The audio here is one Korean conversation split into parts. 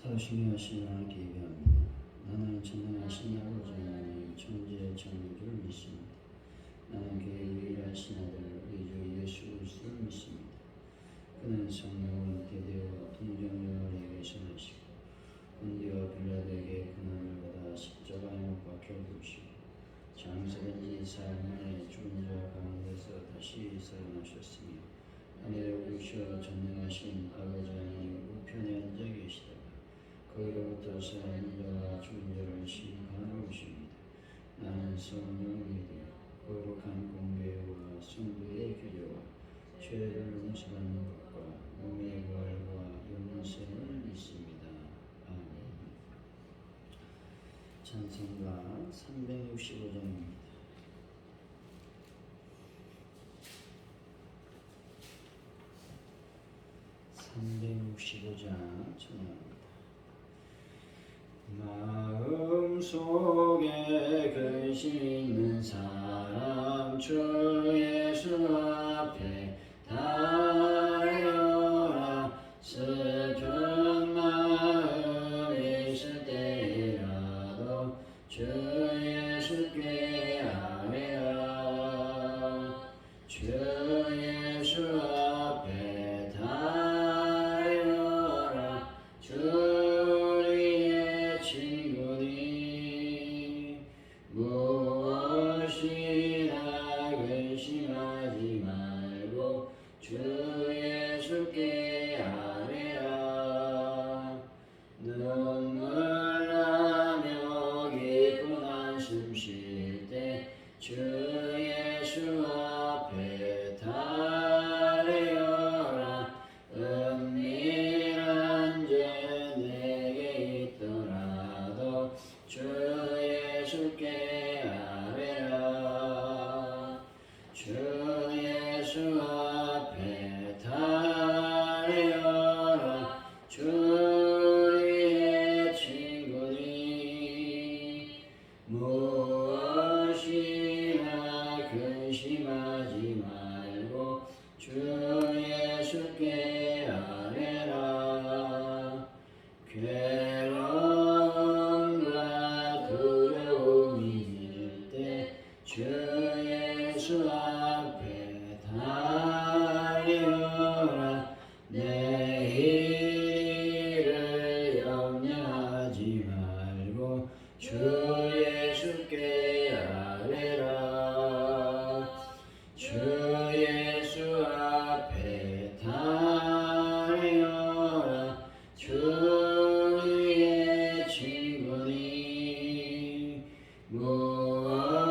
사신하신 하나님께 예배합니다. 나는 전능하신 아버지 하나님 천지의 창조주를 믿습니다. 나는 그의 유일하신 아들 우리 주 예수 그리스도를 믿습니다. 그는 성령으로 잉태되어 동정녀에게서 나시고 본디오 빌라도에게 고난을 받아 십자가에 못 박혀 죽으시고 장사된 지 사흘 만에 죽은 자 가운데서 다시 살아나셨으며 하늘에 오르셔 전능하신 아버지 하나님 우편에 앉아 계시다가 거기로부터 살아있는 자와 죽은 자를 심판하러 오십니다. 나는 성령을 믿으며 거룩한 공개와 성도의 교제와 죄를 용서받는 것과 몸의 부활과 영생을 믿습니다. 아멘. 찬송가 365장입니다. 365장 찬양합니다. 마음속에 근심 있는 사람 주 예수 앞에 달려라. 슬픈 마음 있을 때라도 주 예수께 아뢰라. 주 예수 앞에 달려라. 우리의 친구니 무엇이나 근심하지 말고 주 예수께 아뢰라. 눈물 나며 깊은 한숨 쉴 때 주 예수 앞에 달려라. 은밀한 죄 내게 있더라도 주 예수께 아뢰라. 주 예수 앞에 달려라. 주 우리의 친구니 무엇이나 근심하지 말고 주 예수께 아뢰라. 괴로움과 두려움이 들 때 주 예수 앞에 달려라. 내일을 염려하지 말고 주 예수께 아뢰라. 주 예수 앞에 달려라. 주 우리의 친구니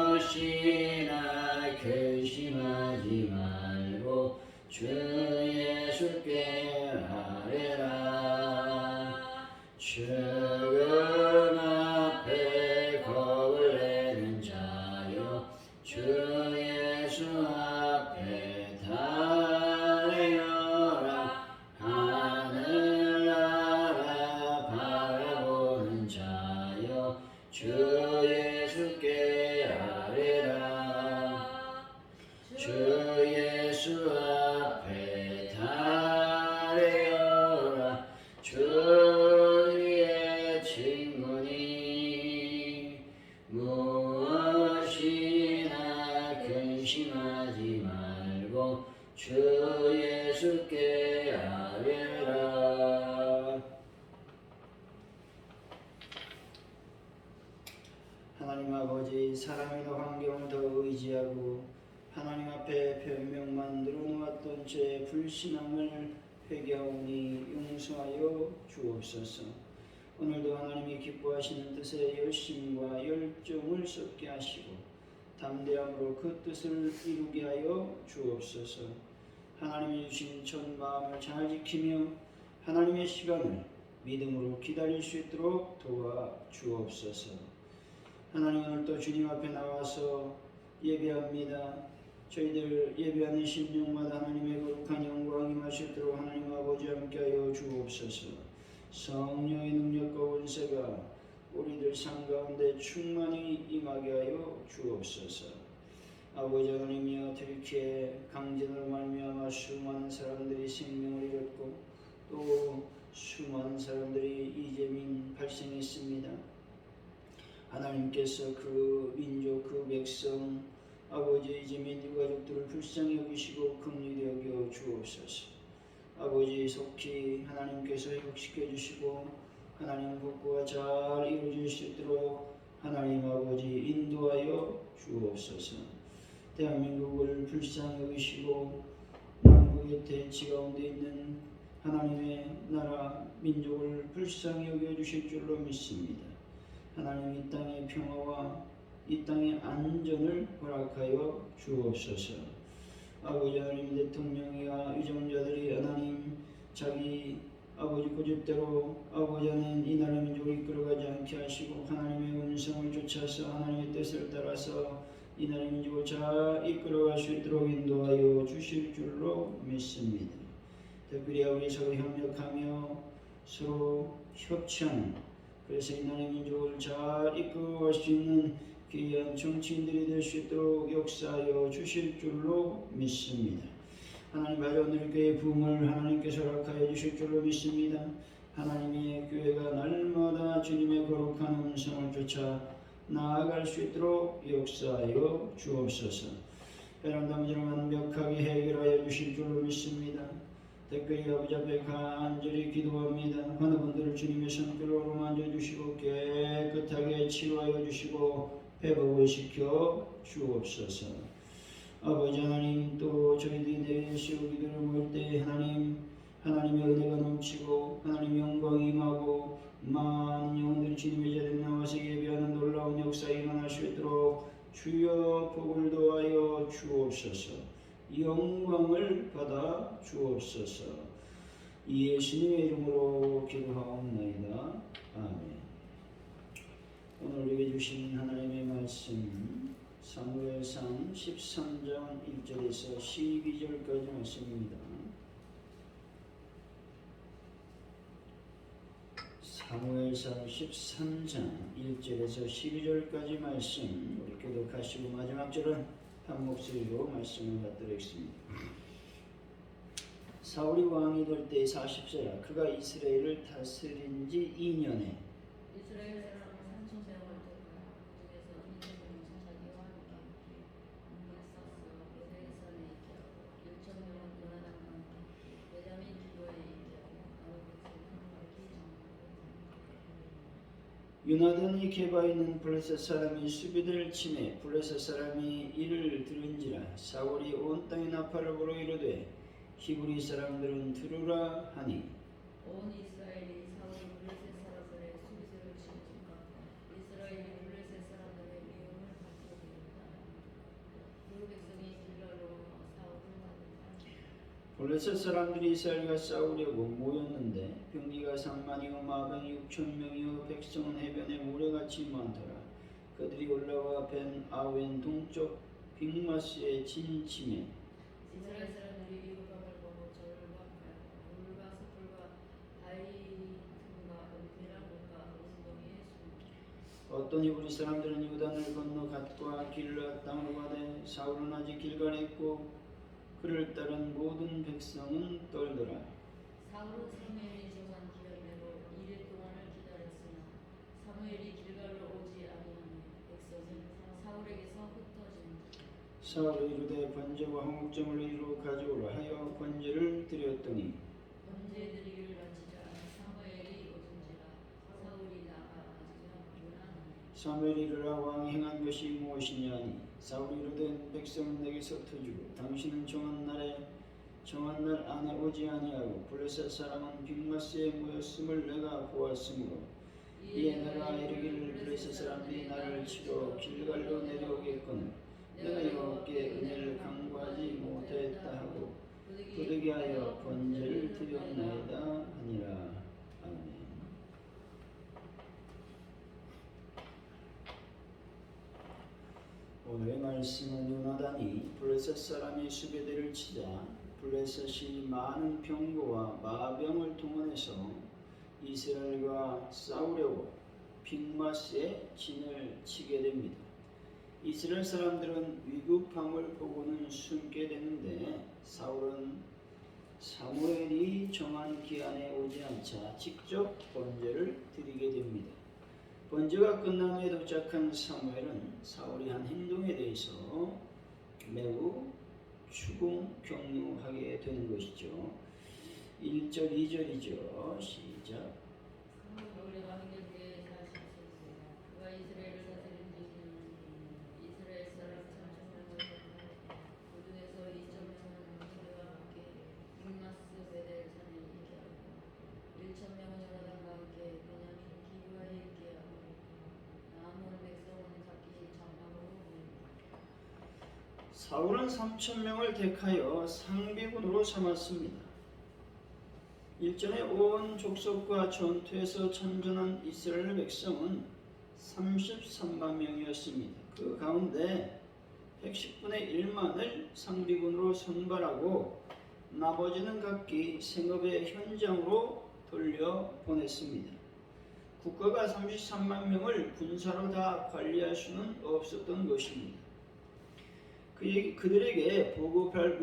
무엇이나 근심하지 말고 주 예수께 아뢰라. 죽음 앞에 겁을 내는 자여 주 예수 앞에 달려라. 하늘나라 바라보는 자여 주 예수께 아뢰라. 주 예수 앞에 달려라. 주 우리의 친구니 무엇이나 근심하지 말고 주 예수께 아뢰라. 하나님 아버지, 사람이나 환경을 더 의지하고 하나님 앞에 변명만 늘어놓았던 제 불신앙을 회개하오니 용서하여 주옵소서. 오늘도 하나님이 기뻐하시는 뜻에 열심과 열정을 쏟게 하시고 담대함으로 그 뜻을 이루게 하여 주옵소서. 하나님이 주신 전 마음을 잘 지키며 하나님의 시간을 믿음으로 기다릴 수 있도록 도와 주옵소서. 하나님, 오늘도 주님 앞에 나와서 예배합니다. 저희들 예배하는 심령마다 하나님의 거룩한 영광이 임하시도록 하나님 아버지 함께하여 주옵소서. 성령의 능력과 권세가 우리들 삶 가운데 충만히 임하게 하여 주옵소서. 아버지 하나님이여, 들키에 강진으로 말미암아 수많은 사람들이 생명을 잃었고 또 수많은 사람들이 이제 하나님께서 그 민족 그 백성 아버지 이제 민 유가족들을 불쌍히 여기시고 긍휼히 여겨 주옵소서. 아버지 속히 하나님께서 회복시켜 주시고 하나님 복구가 잘 이루어질 수 있도록 하나님 아버지 인도하여 주옵소서. 대한민국을 불쌍히 여기시고 남북의 대치 가운데 있는 하나님의 나라 민족을 불쌍히 여겨주실 줄로 믿습니다. 하나님 이 땅의 평화와 이 땅의 안전을 허락하여 주옵소서. 아버지 하나님 대통령이야 위정자들이 하나님 자기 아버지 고집대로 아버지 하나님 이 나라 민족을 이끌어가지 않게 하시고 하나님의 음성을 쫓아서 하나님의 뜻을 따라서 이 나라 민족을 잘 이끌어갈 수 있도록 인도하여 주실 줄로 믿습니다. 특별히 우리 서로 협력하며 서로 협치하는 그래서 이 나라 민족을 잘 이끌어갈 수 있는 귀한 정치인들이 될 수 있도록 역사하여 주실 줄로 믿습니다. 하나님 오늘 교회 부흥을 하나님께서 허락하여 주실 줄로 믿습니다. 하나님의 교회가 날마다 주님의 거룩한 음성을 쫓아 나아갈 수 있도록 역사하여 주옵소서. 베란다 문제를 완벽하게 해결하여 주실 줄로 믿습니다. 특별히 아버지 앞에 간절히 기도합니다. 어느 분들을 주님의 손길로 만져주시고 깨끗하게 치유하여 주시고 회복을 시켜 주옵소서. 아버지 하나님 또 저희들이 내일 기도를 모일 때 하나님의 은혜가 넘치고 하나님 영광이 임하고 많은 영혼들이 주님의 자리에 나와서 예배하는 놀라운 역사가 일어날 수 있도록 주여 복을 도하여 주옵소서. 영광을 받아 주옵소서. 예수님의 이름으로 기도하옵나이다. 아멘. 오늘 우리에게 주신 하나님의 말씀 사무엘상 13장 1절에서 12절까지 말씀입니다. 사무엘상 13장 1절에서 12절까지 말씀 우리 교독하시고 마지막 절은 한 목소리로 말씀을 받들겠습니다. 사울이 왕이 될 때 40세라 그가 이스라엘을 다스린 지 2년에 이스라엘 사람은 삼천 세월 동안 그중에서 이스라엘은 자기와 함께 싸서 베델산에 있게 하고 1천 명은 요나단과 함께 베냐민 기도에 있게 하고 요나단이 게바에 있는 블레셋 사람이 수비대를 치매 블레셋 사람이 이를 들은지라 사울이 온 땅에 나팔을 불어 이르되 히브리 사람들은 들으라 하니 온 이스라엘이 사울이 블레셋 사람들의 수비대를 치니까 이스라엘이 블레셋 사람들의 미움을 받게 되었다. 그 백성이 길갈로 사울을 만났다. 블레셋 사람들이 이스라엘과 싸우려고 모였는데 병기가 3만이요 마병이 6,000명이요 백성은 해변에 모래같이 많더라. 그들이 올라와 벤 아웬 동쪽 빅마스에 진침해 이스라엘 사람들이 이루감을 보고 절과 물과 숯불과 바이틈과 은폐랑과 은동이에 숨 어떤 히브리 사람들은 요단을 건너 갓과 길앗 땅으로 가되 사울은 아직 길갈에 있고 그를 따른 모든 백성은 떨더라. 사울은 사무엘이 정한 기한대로 2일 동안을 기다렸으나 사무엘이 길갈로 오지 아니하니 백성은 사울에게서 흩어진다. 사울이 이르되 번제와 화목제물을 이리로 가져오라 하여 번제를 드렸더니 번제 드리기를 마치자 사무엘이 오든지라 사울이 나가 맞으며 요나단이 사무엘이 이르라 왕이 행한 것이 무엇이냐 하니 사울이 이르되 백성은 내게서 터지고 당신은 정한 날 안에 오지 아니하고 블레셋 사람은 빅마스에 모였음을 내가 보았으므로 이에 내가 이르기를 블레셋 사람들이 나를 치러 길갈로 내려오겠거늘 내가 여호와께 은혜를 간구하지 못하였다 하고 부득이하여 번제를 드렸나이다 하니라. 아멘. 오늘의 말씀은 요나단이 블레셋 사람의 수비대를 치자 블레셋이 많은 병거와 마병을 동원해서 이스라엘과 싸우려고 빅마스에 진을 치게 됩니다. 이스라엘 사람들은 위급함을 보고는 숨게 되는데 사울은 사무엘이 정한 기한에 오지 않자 직접 번제를 드리게 됩니다. 번제가 끝난 후에 도착한 사무엘은 사울이 한 행동에 대해서 매우 추궁 격려하게 되는 것이죠. 1절 2절이죠. 시작. 사울이 왕이 된 게 40세였습니다. 그가 이스라엘을 다스린 지 10년이니 이스라엘 사람 3,000명을 택하였고 그 중에서 2,000명은 그와 함께 믹마스 베델 산에 있게 하고 1,000명은 요나단과 함께 베냐민 기브아에 있게 하고 남은 백성은 각기 장막으로 모입니다. 사울은 3,000명을 택하여 상비군으로 삼았습니다. 일전에 온 족속과 전투에서 참전한 이스라엘 백성은 33만 명이었습니다. 그 가운데 110분의 1만을 상비군으로 선발하고 나머지는 각기 생업의 현장으로 돌려보냈습니다. 국가가 33만 명을 군사로 다 관리할 수는 없었던 것입니다. 그들에게 보급할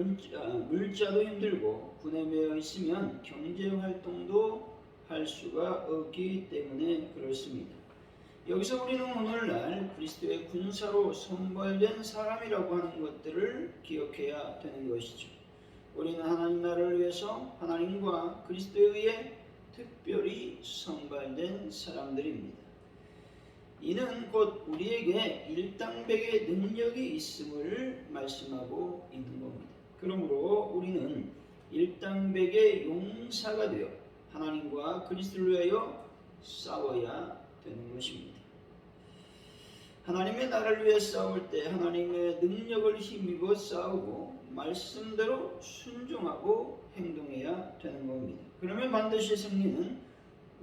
물자도 힘들고 군에 매여 있으면 경제 활동도 할 수가 없기 때문에 그렇습니다. 여기서 우리는 오늘날 그리스도의 군사로 선발된 사람이라고 하는 것들을 기억해야 되는 것이죠. 우리는 하나님 나라를 위해서 하나님과 그리스도에 의해 특별히 선발된 사람들입니다. 이는 곧 우리에게 일당백의 능력이 있음을 말씀하고 있는 겁니다. 그러므로 우리는 일당백의 용사가 되어 하나님과 그리스도를 위하여 싸워야 되는 것입니다. 하나님의 나라를 위해 싸울 때 하나님의 능력을 힘입어 싸우고 말씀대로 순종하고 행동해야 되는 겁니다. 그러면 반드시 승리는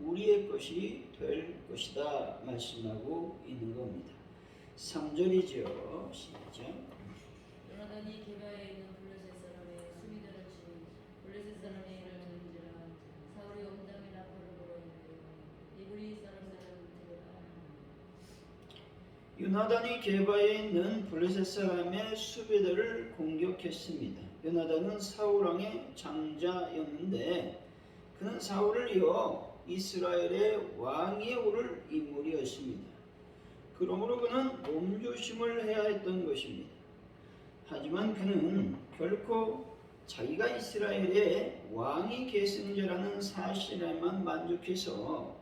우리의 것이 될 것이다 말씀하고 있는 겁니다. 3절이죠. 시작. 요나단이 기바에 있는 블레셋 사람의 수비대를 치니 블레셋 사람이 이를 들은지라 사울이 옹장에 나팔을 불었는데 이브리 사람들은 들으라. 요나단이 게바에 있는 블레셋 사람의 수비대를 공격했습니다. 요나단은 사울 왕의 장자였는데 그는 사울을 이어 이스라엘의 왕위에 오를 인물이었습니다. 그러므로 그는 몸조심을 해야 했던 것입니다. 하지만 그는 결코 자기가 이스라엘의 왕위 계승자라는 사실에만 만족해서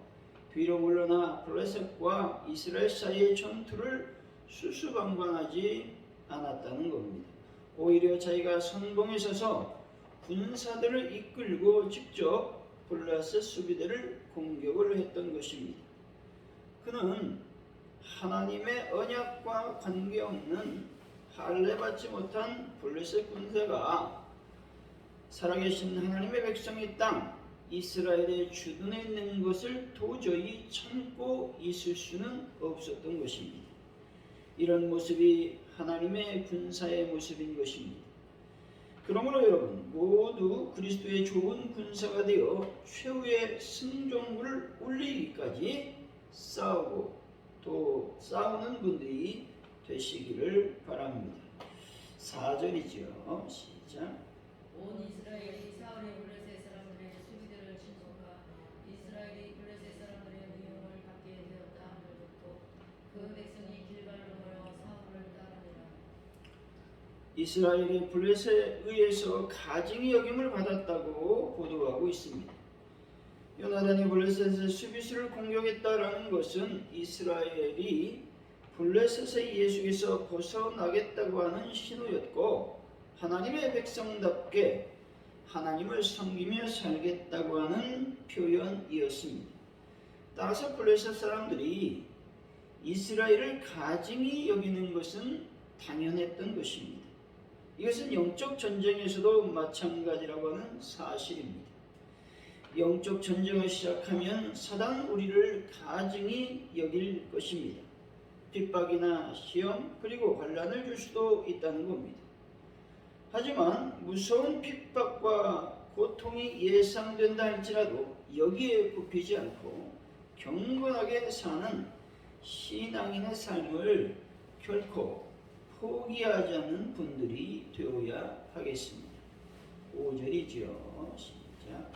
뒤로 물러나 블레셋과 이스라엘 사이의 전투를 수수방관하지 않았다는 겁니다. 오히려 자기가 선봉에 서서 군사들을 이끌고 직접 블레셋 수비대를 공격을 했던 것입니다. 그는 하나님의 언약과 관계없는 할례받지 못한 블레셋 군대가 살아계신 하나님의 백성의 땅 이스라엘의 주둔에 있는 것을 도저히 참고 있을 수는 없었던 것입니다. 이런 모습이 하나님의 군사의 모습인 것입니다. 그러므로 여러분 모두 그리스도의 좋은 군사가 되어 최후의 승종부를 울리기까지 싸우고 또 싸우는 분들이 되시기를 바랍니다. 4절이죠. 시작. 온 이스라엘이 사울의 블레셋 사람들의 수비대를 친소가 이스라엘이 블레셋 사람들의 위용을 받게 되었다 함을 듣고 그 백성이 길갈로 모여 사울을 따르니라. 이스라엘이 블레셋에 의해서 가증히 여김을 받았다고 보도하고 있습니다. 요나단이 블레셋의 수비수를 공격했다라는 것은 이스라엘이 블레셋의 예수에서 벗어나겠다고 하는 신호였고 하나님의 백성답게 하나님을 섬기며 살겠다고 하는 표현이었습니다. 따라서 블레셋 사람들이 이스라엘을 가증히 여기는 것은 당연했던 것입니다. 이것은 영적 전쟁에서도 마찬가지라고 하는 사실입니다. 영적 전쟁을 시작하면 사단은 우리를 가증히 여길 것입니다. 핍박이나 시험 그리고 환난을 줄 수도 있다는 겁니다. 하지만 무서운 핍박과 고통이 예상된다 할지라도 여기에 굽히지 않고 경건하게 사는 신앙인의 삶을 결코 포기하지 않는 분들이 되어야 하겠습니다. 5절이죠. 시작.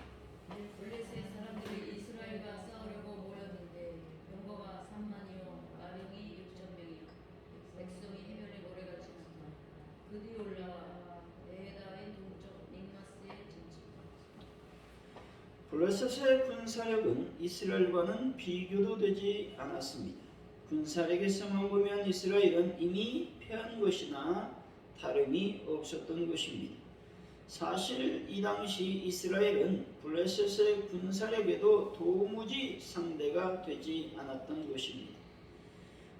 블레셋 사람들이 이스라엘과 싸우려고 모였는데 병거가 3만 블레셋의 군사력은 이스라엘과는 비교도 되지 않았습니다. 군사력에서만 보면 이스라엘은 이미 패한 것이나 다름이 없었던 것입니다. 사실 이 당시 이스라엘은 블레셋의 군사력에도 도무지 상대가 되지 않았던 것입니다.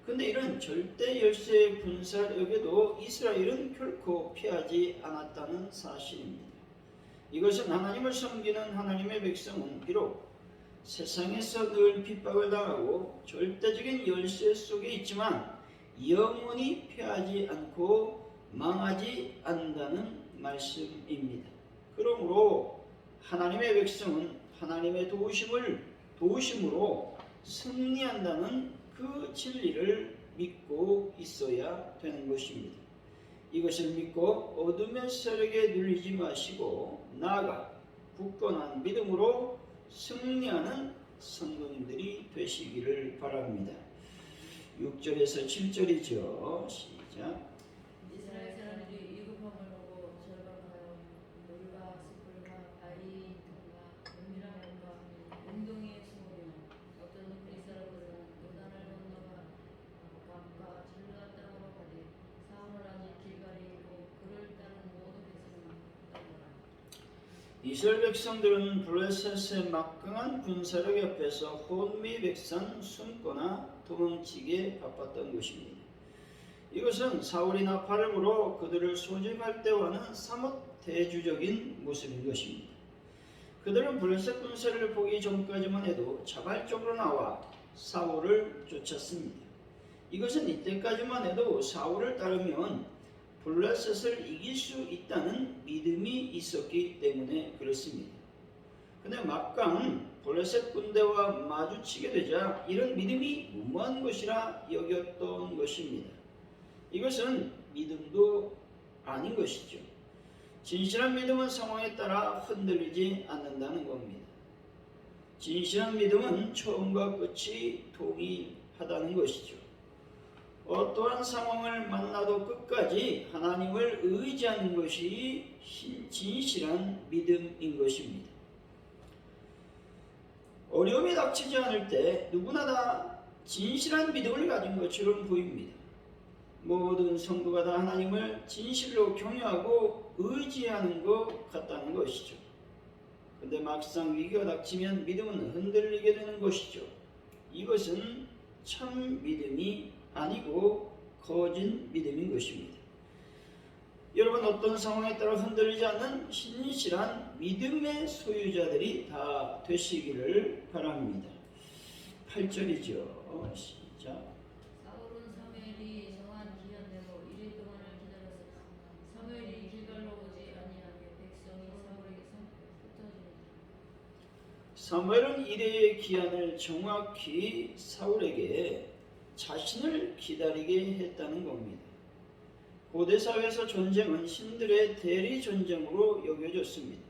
근데 이런 절대 열세의 군사력에도 이스라엘은 결코 패하지 않았다는 사실입니다. 이것은 하나님을 섬기는 하나님의 백성은 비록 세상에서 늘 핍박을 당하고 절대적인 열세 속에 있지만 영원히 패하지 않고 망하지 않는다는 말씀입니다. 그러므로 하나님의 백성은 하나님의 도우심으로 승리한다는 그 진리를 믿고 있어야 되는 것입니다. 이것을 믿고 어둠의 세력에 눌리지 마시고 나아가 굳건한 믿음으로 승리하는 성도님들이 되시기를 바랍니다. 6절에서 7절이죠. 시작. 이스라엘 사람들이 이굽함을 보고 절박하여 물과 숯불과 바위털과 은밀한 물과 웅덩이에 숨으며 어떤 그리 사람들은 요단을 건너가 감과 전르한 땅으로 가되 사울은 아직 길갈이 있고 그를 따른 모든 백성은 떠나라. 이스라엘 백성들은 블레셋의 막강한 군사력 옆에서 혼미백산 숨거나 도망치기에 바빴던 것입니다. 이것은 사울이 나팔을 불어 그들을 소집할 때와는 사뭇 대조적인 모습인 것입니다. 그들은 블레셋 군사를 보기 전까지만 해도 자발적으로 나와 사울을 쫓았습니다. 이것은 이때까지만 해도 사울을 따르면 블레셋을 이길 수 있다는 믿음이 있었기 때문에 그렇습니다. 그런데 막강 블레셋 군대와 마주치게 되자 이런 믿음이 무모한 것이라 여겼던 것입니다. 이것은 믿음도 아닌 것이죠. 진실한 믿음은 상황에 따라 흔들리지 않는다는 겁니다. 진실한 믿음은 처음과 끝이 동일하다는 것이죠. 어떠한 상황을 만나도 끝까지 하나님을 의지하는 것이 진실한 믿음인 것입니다. 어려움이 닥치지 않을 때 누구나 다 진실한 믿음을 가진 것처럼 보입니다. 모든 성도가 다 하나님을 진실로 경외하고 의지하는 것 같다는 것이죠. 그런데 막상 위기가 닥치면 믿음은 흔들리게 되는 것이죠. 이것은 참 믿음이 아니고 거짓 믿음인 것입니다. 여러분, 어떤 상황에 따라 흔들리지 않는 신실한 믿음의 소유자들이 다 되시기를 바랍니다. 8절이죠. 시작. 사울은 사무엘이 정한 기한대로 1일 동안을 기다렸으나 사무엘이 길갈로 오지 아니하며 백성이 사울에게서 흩어지니라. 사무엘은 이레의 기한을 정확히 사울에게 자신을 기다리게 했다는 겁니다. 고대 사회에서 전쟁은 신들의 대리 전쟁으로 여겨졌습니다.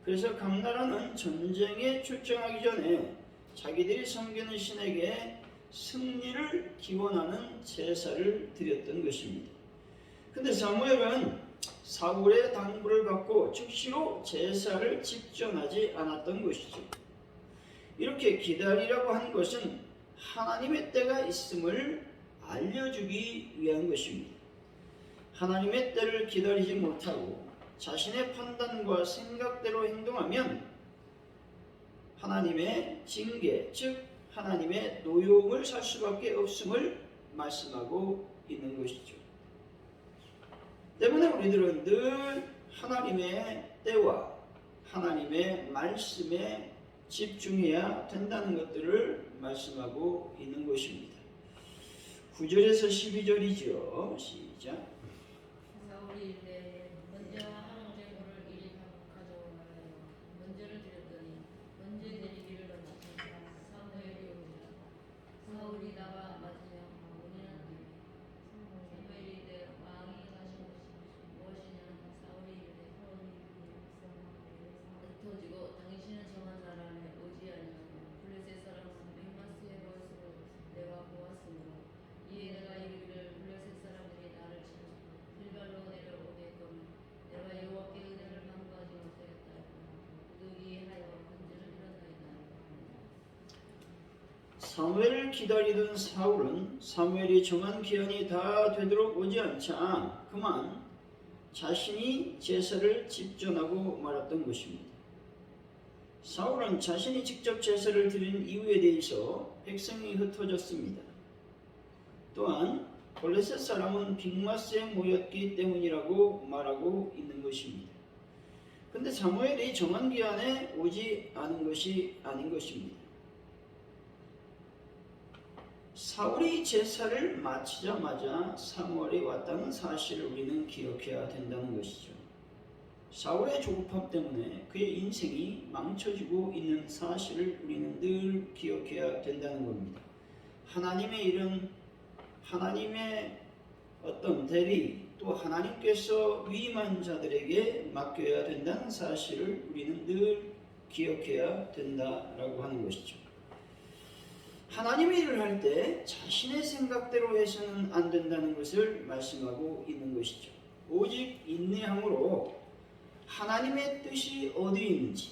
그래서 각 나라는 전쟁에 출정하기 전에 자기들이 섬기는 신에게 승리를 기원하는 제사를 드렸던 것입니다. 그런데 사무엘은 사울의 당부를 받고 즉시로 제사를 집전하지 않았던 것이죠. 이렇게 기다리라고 하는 것은 하나님의 때가 있음을 알려주기 위한 것입니다. 하나님의 때를 기다리지 못하고 자신의 판단과 생각대로 행동하면 하나님의 징계, 즉 하나님의 노용을 살 수밖에 없음을 말씀하고 있는 것이죠. 때문에 우리들은 늘 하나님의 때와 하나님의 말씀에 집중해야 된다는 것들을 말씀하고 있는 것입니다. 9절에서 12절이죠. 시작. 사울이 이르되 번제와 화목제물을 이리 가져오라하여 번제를 드렸더니 번제 드리기를 마치니라. 사무엘이 오니라. 사울이 나가 맞으며 문이나 사무엘이 이르되 왕이 가신 것이 무엇이냐. 사울이 이르되 흩어지고 당신은 정한 나라에 오지 아니하며 블레셋 사람은 믹마스에 거했음을 내가 보았으므로 이에 내가 이르기를 블레셋 사람들이 나를 치러 길갈로 내려오게끔 사무엘을 기다리던 사울은 사무엘이 정한 기한이 다 되도록 오지 않자 그만 자신이 제사를 집전하고 말았던 것입니다. 사울은 자신이 직접 제사를 드린 이유에 대해서 백성이 흩어졌습니다. 또한 블레셋 사람은 빅마스에 모였기 때문이라고 말하고 있는 것입니다. 그런데 사무엘이 정한 기한에 오지 않은 것이 아닌 것입니다. 사울이 제사를 마치자마자 사무엘이 왔다는 사실을 우리는 기억해야 된다는 것이죠. 사울의 조급함 때문에 그의 인생이 망쳐지고 있는 사실을 우리는 늘 기억해야 된다는 겁니다. 하나님의 일은 하나님의 어떤 대리 또 하나님께서 위임한 자들에게 맡겨야 된다는 사실을 우리는 늘 기억해야 된다라고 하는 것이죠. 하나님의 일을 할 때 자신의 생각대로 해서는 안 된다는 것을 말씀하고 있는 것이죠. 오직 인내함으로 하나님의 뜻이 어디 있는지,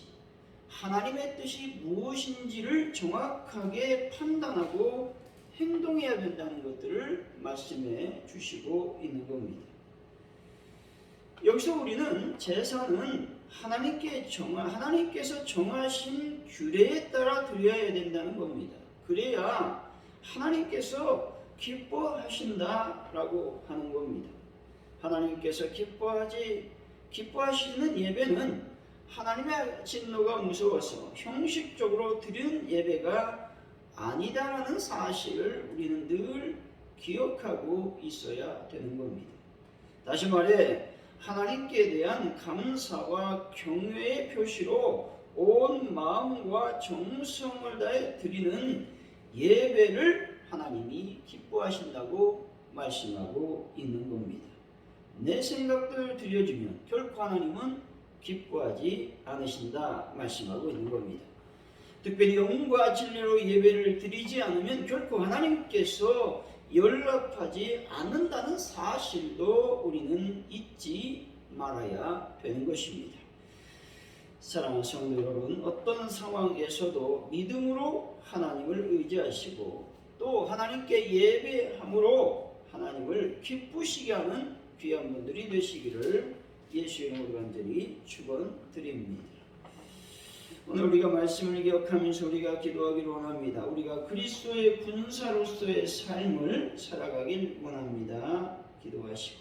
하나님의 뜻이 무엇인지를 정확하게 판단하고 행동해야 된다는 것들을 말씀해 주시고 있는 겁니다. 여기서 우리는 제사는 하나님께서 정하신 규례에 따라 드려야 된다는 겁니다. 그래야 하나님께서 기뻐하신다라고 하는 겁니다. 하나님께서 기뻐하시는 예배는 하나님의 진노가 무서워서 형식적으로 드린 예배가 아니다라는 사실을 우리는 늘 기억하고 있어야 되는 겁니다. 다시 말해 하나님께 대한 감사와 경외의 표시로 온 마음과 정성을 다해 드리는 예배를 하나님이 기뻐하신다고 말씀하고 있는 겁니다. 내 생각대로 드려주면 결코 하나님은 기뻐하지 않으신다 말씀하고 있는 겁니다. 특별히 영과 진리로 예배를 드리지 않으면 결코 하나님께서 연락하지 않는다는 사실도 우리는 잊지 말아야 되는 것입니다. 사랑하는 성도 여러분, 어떤 상황에서도 믿음으로 하나님을 의지하시고 또 하나님께 예배함으로 하나님을 기쁘시게 하는 귀한 분들이 되시기를 예수의 이름으로 간절히 축원드립니다. 오늘 우리가 말씀을 기억하면서 우리가 기도하기를 원합니다. 우리가 그리스도의 군사로서의 삶을 살아가길 원합니다. 기도하시고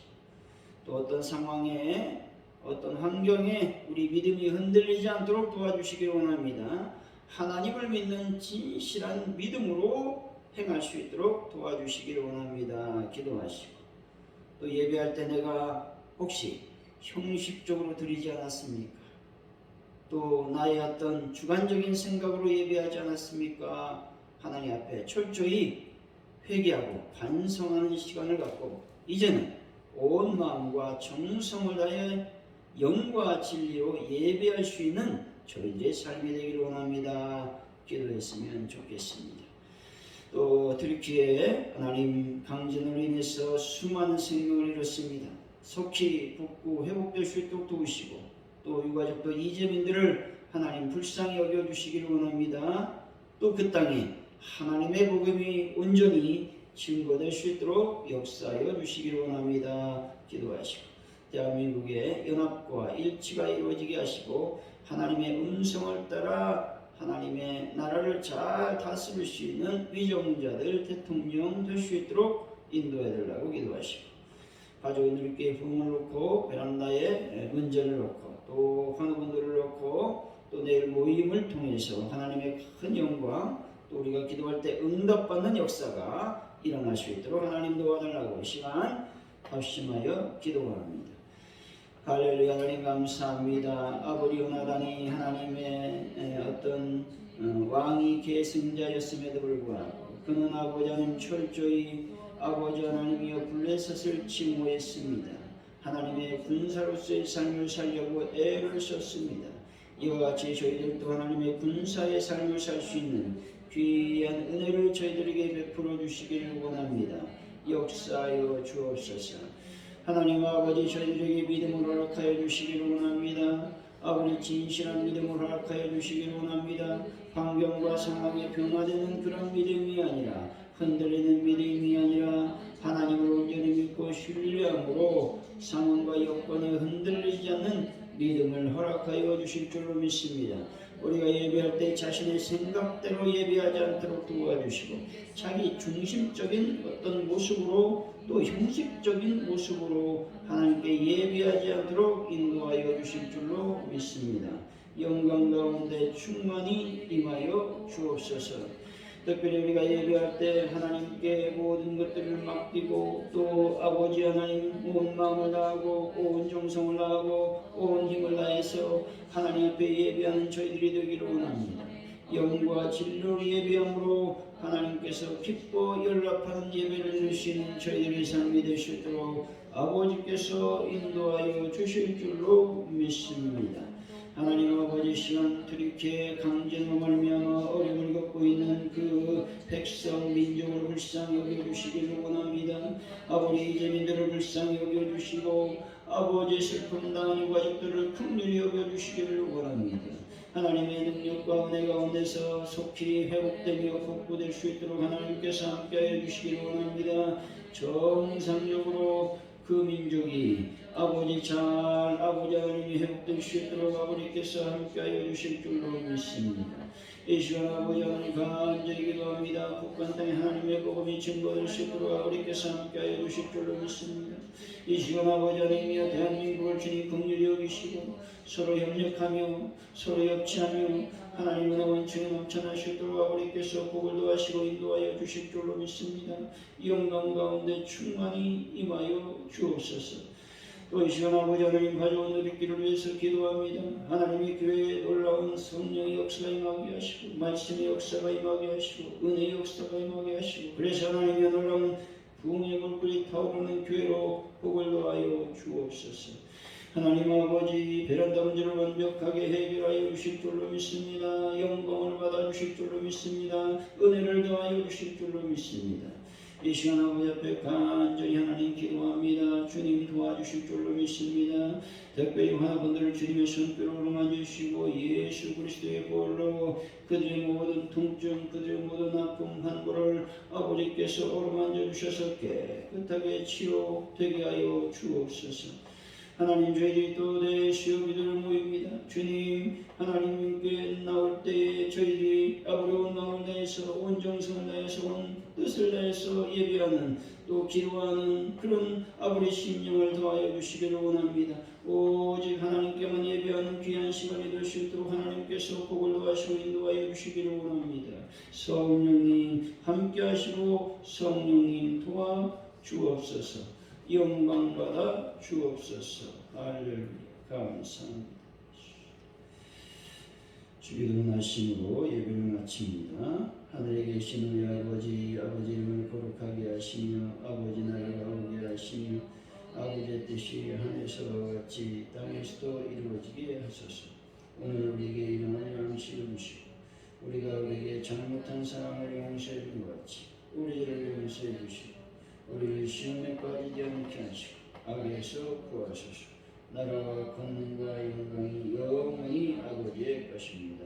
또 어떤 상황에 어떤 환경에 우리 믿음이 흔들리지 않도록 도와주시길 원합니다. 하나님을 믿는 진실한 믿음으로 행할 수 있도록 도와주시길 원합니다. 기도하시고 또 예배할 때 내가 혹시 형식적으로 드리지 않았습니까? 또 나의 어떤 주관적인 생각으로 예배하지 않았습니까? 하나님 앞에 철저히 회개하고 반성하는 시간을 갖고 이제는 온 마음과 정성을 다해 영과 진리로 예배할 수 있는 저희들의 삶이 되기를 원합니다. 기도했으면 좋겠습니다. 또 들키에 하나님 강진으로 인해서 수많은 생명을 잃었습니다. 속히 복구 회복될 수 있도록 도우시고 또 유가족도 이재민들을 하나님 불쌍히 여겨주시기를 원합니다. 또 그 땅에 하나님의 복음이 온전히 증거될 수 있도록 역사하여 주시기를 원합니다. 기도하시고 대한민국의 연합과 일치가 이루어지게 하시고 하나님의 음성을 따라 하나님의 나라를 잘 다스릴 수 있는 위정자들 대통령 될 수 있도록 인도해 달라고 기도하시고 가족들께 부흥을 놓고 베란다에 문제를 놓고 또 환우분들을 놓고 또 내일 모임을 통해서 하나님의 큰 영광 또 우리가 기도할 때 응답받는 역사가 일어날 수 있도록 하나님 도와달라고 시간 합심하여 기도합니다. 할렐루야. 하나님 감사합니다. 아버지 원하다니 하나님의 어떤 왕이 계승자였음에도 불구하고 그는 아버지 하나님 철저히 아버지 하나님이여 블레셋을 침노했습니다. 하나님의 군사로서의 삶을 살려고 애를 썼습니다. 이와 같이 저희들도 하나님의 군사의 삶을 살 수 있는 귀한 은혜를 저희들에게 베풀어 주시기를 원합니다. 역사하여 주옵소서. 하나님 아버지 저희들에게 믿음을 허락하여 주시기를 원합니다. 아버지 진실한 믿음을 허락하여 주시기를 원합니다. 환경과 상황에 변화되는 그런 믿음이 아니라 흔들리는 믿음이 아니라 하나님을 온전히 믿고 신뢰함으로 상황과 여건에 흔들리지 않는 믿음을 허락하여 주실 줄로 믿습니다. 우리가 예배할 때 자신의 생각대로 예배하지 않도록 도와주시고 자기 중심적인 어떤 모습으로 또 형식적인 모습으로 하나님께 예배하지 않도록 인도하여 주실 줄로 믿습니다. 영광 가운데 충만히 임하여 주옵소서. 특별히 우리가 예배할 때 하나님께 모든 것들을 맡기고 또 아버지 하나님 온 마음을 다하고 온 정성을 다하고 온 힘을 다해서 하나님 앞에 예배하는 저희들이 되기를 원합니다. 영과 진리로 예배함으로 하나님께서 기뻐 연락하는 예배를 드리시는 저희들의 삶이 되시도록 아버지께서 인도하여 주실 줄로 믿습니다. 하나님 아버지 시간 들이켜 강진으로 말미암아 어려움을 겪고 있는 그 백성 민족을 불쌍히 여겨주시기를 원합니다. 아버지 이재민들을 불쌍히 여겨주시고 아버지의 슬픔 당하는 가족들을 긍휼히 여겨주시기를 원합니다. 하나님의 능력과 은혜 가운데서 속히 회복되며 복구될 수 있도록 하나님께서 함께하여 주시기를 원합니다. 정상적으로 그 민족이 아버지 하나님이 회복될 수 있도록 아버지께서 함께하여 주실 줄로 믿습니다. 이 시간 아버지 하나님 간절히 기도합니다. 북한 땅에 하나님의 복음이 증거될 수 있도록 아버지께서 함께하여 주실 줄로 믿습니다. 이 시간 아버지 하나님이여 대한민국을 주님 긍휼히 여기시고 서로 협력하며 서로 협치하며 하나님의 원천에 넘쳐나시도록 아버지께서 복을 도하시고 인도하여 주실 줄로 믿습니다. 영광 가운데 충만히 임하여 주옵소서. 또 이 시간 아버지 하나님 가져온 우리끼를 위해서 기도합니다. 하나님의 교회에 놀라운 성령의 역사가 임하게 하시고 말씀의 역사가 임하게 하시고 은혜의 역사가 임하게 하시고 그래서 하나님의 놀라운 부흥의 불길이 타오르는 교회로 복을 도하여 주옵소서. 하나님 아버지 베란다 문제를 완벽하게 해결하여 주실 줄로 믿습니다. 영광을 받아 주실 줄로 믿습니다. 은혜를 더하여 주실 줄로 믿습니다. 이 시간 아버지 앞에 간절히 하나님 기도합니다. 주님 도와주실 줄로 믿습니다. 특별히 환우분들을 주님의 손길로 어루만지시고 예수 그리스도의 보혈로 그들의 모든 통증 그들의 모든 아픔 환부를 아버지께서 어루만져 주셔서 깨끗하게 치유되게 하여 주옵소서. 하나님 저희들이 또 대시오 기도를 모입니다. 주님 하나님께 나올 때에 저희들이 아버지 온 마음을 다해서 온 정성을 다해서 온 뜻을 다해서 예배하는 또 기도하는 그런 아버지 심령을 더하여 주시기를 원합니다. 오직 하나님께만 예배하는 귀한 시간이 될 수 있도록 하나님께서 복을 더하시고 인도하여 주시기를 원합니다. 성령님 함께 하시고 성령님 도와 주옵소서. 영광 받아 주옵소서. 할렐루야. 감사합니다. 주기도문 하심으로 예배를 마칩니다. 하늘에 계신 우리 아버지 이름을 거룩하게 하시며 아버지 나라가 오게 하시며 아버지의 뜻이 하늘에서 같이 땅에서도 이루어지게 하소서. 오늘 우리에게 일용할 양식을 주시고 우리가 우리에게 잘못한 사람을 용서해 준 것 같이 우리를 용서해 주시고 우리를 시험에 빠지지 않게 하시고 악에서 구하소서. 나라와 권능과 영광이 영원히 아버지의 것입니다.